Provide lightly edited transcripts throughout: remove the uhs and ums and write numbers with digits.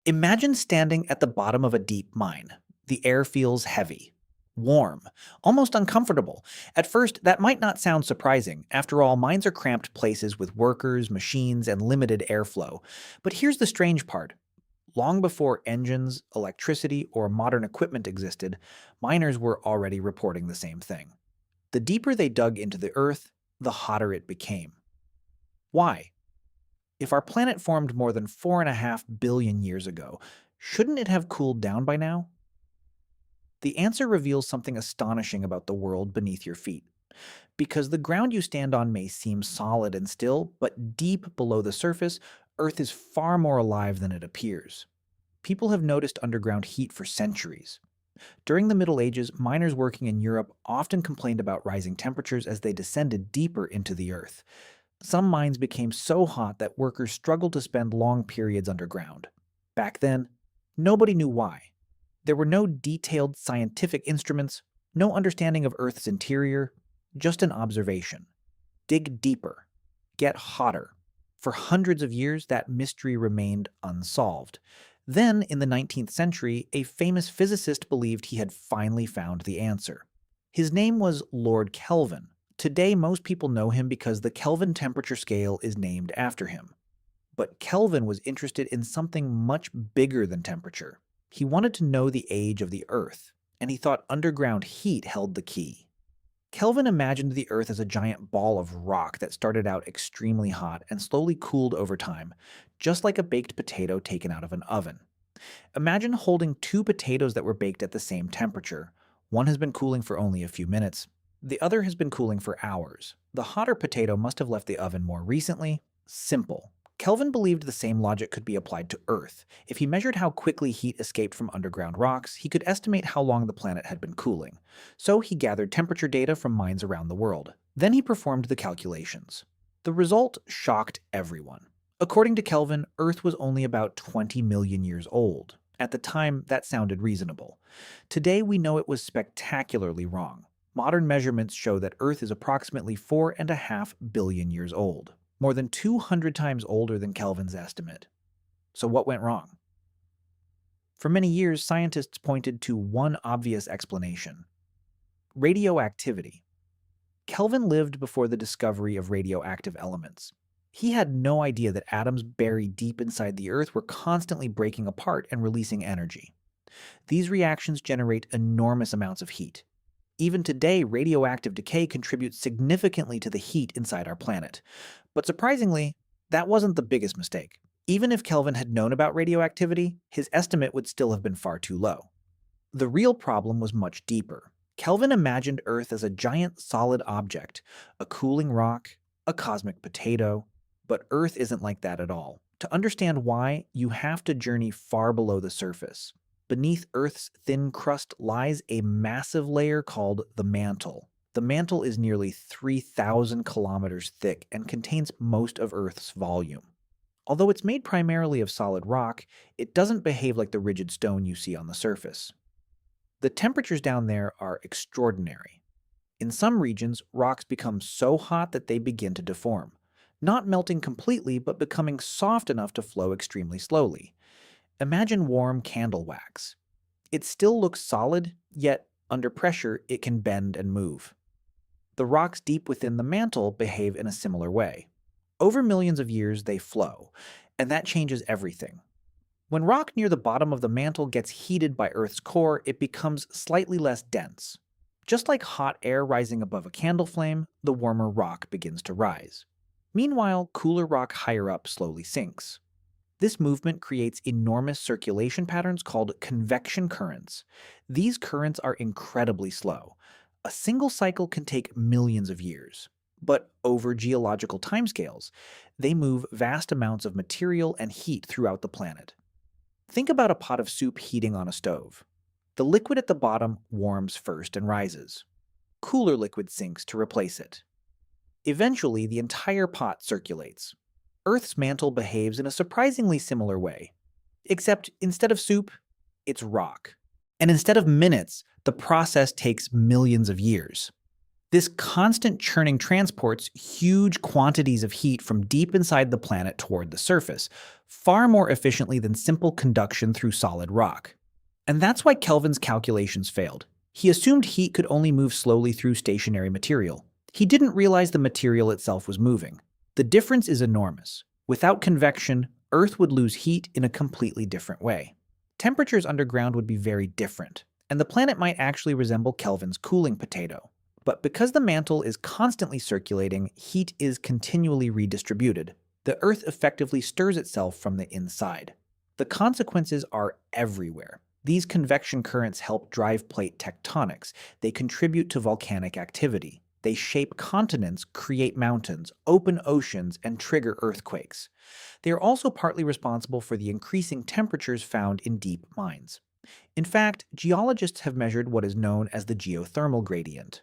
Imagine standing at the bottom of a deep mine. The air feels heavy, warm, almost uncomfortable. At first, that might not sound surprising. After all, mines are cramped places with workers, machines, and limited airflow. But here's the strange part. Long before engines, electricity, or modern equipment existed, miners were already reporting the same thing. The deeper they dug into the earth, the hotter it became. Why? If our planet formed more than 4.5 billion years ago, shouldn't it have cooled down by now? The answer reveals something astonishing about the world beneath your feet. Because the ground you stand on may seem solid and still, but deep below the surface, Earth is far more alive than it appears. People have noticed underground heat for centuries. During the Middle Ages, miners working in Europe often complained about rising temperatures as they descended deeper into the earth. Some mines became so hot that workers struggled to spend long periods underground. Back then, nobody knew why. There were no detailed scientific instruments, no understanding of Earth's interior, just an observation. Dig deeper. Get hotter. For hundreds of years, that mystery remained unsolved. Then, in the 19th century, a famous physicist believed he had finally found the answer. His name was Lord Kelvin. Today, most people know him because the Kelvin temperature scale is named after him. But Kelvin was interested in something much bigger than temperature. He wanted to know the age of the Earth, and he thought underground heat held the key. Kelvin imagined the Earth as a giant ball of rock that started out extremely hot and slowly cooled over time, just like a baked potato taken out of an oven. Imagine holding two potatoes that were baked at the same temperature. One has been cooling for only a few minutes. The other has been cooling for hours. The hotter potato must have left the oven more recently. Simple. Kelvin believed the same logic could be applied to Earth. If he measured how quickly heat escaped from underground rocks, he could estimate how long the planet had been cooling. So he gathered temperature data from mines around the world. Then he performed the calculations. The result shocked everyone. According to Kelvin, Earth was only about 20 million years old. At the time, that sounded reasonable. Today, we know it was spectacularly wrong. Modern measurements show that Earth is approximately 4.5 billion years old, more than 200 times older than Kelvin's estimate. So what went wrong? For many years, scientists pointed to one obvious explanation: radioactivity. Kelvin lived before the discovery of radioactive elements. He had no idea that atoms buried deep inside the Earth were constantly breaking apart and releasing energy. These reactions generate enormous amounts of heat. Even today, radioactive decay contributes significantly to the heat inside our planet. But surprisingly, that wasn't the biggest mistake. Even if Kelvin had known about radioactivity, his estimate would still have been far too low. The real problem was much deeper. Kelvin imagined Earth as a giant solid object, a cooling rock, a cosmic potato. But Earth isn't like that at all. To understand why, you have to journey far below the surface. Beneath Earth's thin crust lies a massive layer called the mantle. The mantle is nearly 3,000 kilometers thick and contains most of Earth's volume. Although it's made primarily of solid rock, it doesn't behave like the rigid stone you see on the surface. The temperatures down there are extraordinary. In some regions, rocks become so hot that they begin to deform, not melting completely, but becoming soft enough to flow extremely slowly. Imagine warm candle wax. It still looks solid, yet under pressure it can bend and move. The rocks deep within the mantle behave in a similar way. Over millions of years they flow, and that changes everything. When rock near the bottom of the mantle gets heated by Earth's core, it becomes slightly less dense. Just like hot air rising above a candle flame, the warmer rock begins to rise. Meanwhile, cooler rock higher up slowly sinks. This movement creates enormous circulation patterns called convection currents. These currents are incredibly slow. A single cycle can take millions of years. But over geological timescales, they move vast amounts of material and heat throughout the planet. Think about a pot of soup heating on a stove. The liquid at the bottom warms first and rises. Cooler liquid sinks to replace it. Eventually, the entire pot circulates. Earth's mantle behaves in a surprisingly similar way. Except instead of soup, it's rock. And instead of minutes, the process takes millions of years. This constant churning transports huge quantities of heat from deep inside the planet toward the surface, far more efficiently than simple conduction through solid rock. And that's why Kelvin's calculations failed. He assumed heat could only move slowly through stationary material. He didn't realize the material itself was moving. The difference is enormous. Without convection, Earth would lose heat in a completely different way. Temperatures underground would be very different, and the planet might actually resemble Kelvin's cooling potato. But because the mantle is constantly circulating, heat is continually redistributed. The Earth effectively stirs itself from the inside. The consequences are everywhere. These convection currents help drive plate tectonics. They contribute to volcanic activity. They shape continents, create mountains, open oceans, and trigger earthquakes. They are also partly responsible for the increasing temperatures found in deep mines. In fact, geologists have measured what is known as the geothermal gradient.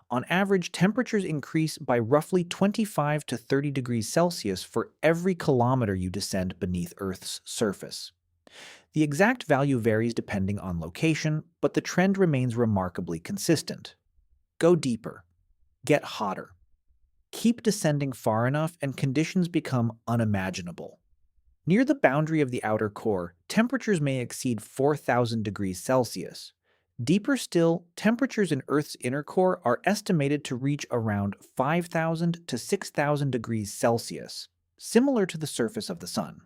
On average, temperatures increase by roughly 25 to 30 degrees Celsius for every kilometer you descend beneath Earth's surface. The exact value varies depending on location, but the trend remains remarkably consistent. Go deeper. Get hotter. Keep descending far enough and conditions become unimaginable. Near the boundary of the outer core, temperatures may exceed 4,000 degrees Celsius. Deeper still, temperatures in Earth's inner core are estimated to reach around 5,000 to 6,000 degrees Celsius, similar to the surface of the Sun.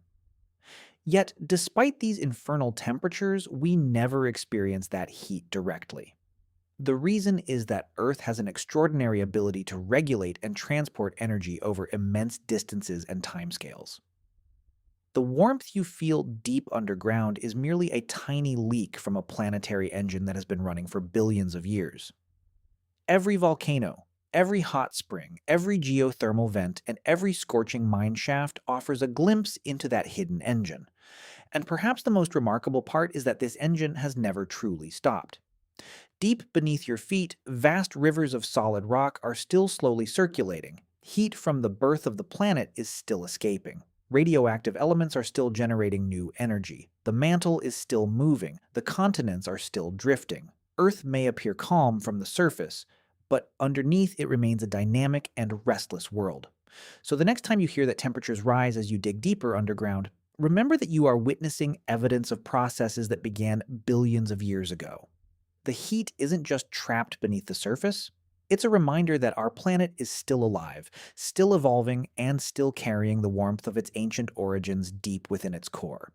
Yet, despite these infernal temperatures, we never experience that heat directly. The reason is that Earth has an extraordinary ability to regulate and transport energy over immense distances and timescales. The warmth you feel deep underground is merely a tiny leak from a planetary engine that has been running for billions of years. Every volcano, every hot spring, every geothermal vent, and every scorching mine shaft offers a glimpse into that hidden engine. And perhaps the most remarkable part is that this engine has never truly stopped. Deep beneath your feet, vast rivers of solid rock are still slowly circulating. Heat from the birth of the planet is still escaping. Radioactive elements are still generating new energy. The mantle is still moving. The continents are still drifting. Earth may appear calm from the surface, but underneath it remains a dynamic and restless world. So the next time you hear that temperatures rise as you dig deeper underground, remember that you are witnessing evidence of processes that began billions of years ago. The heat isn't just trapped beneath the surface. It's a reminder that our planet is still alive, still evolving, and still carrying the warmth of its ancient origins deep within its core.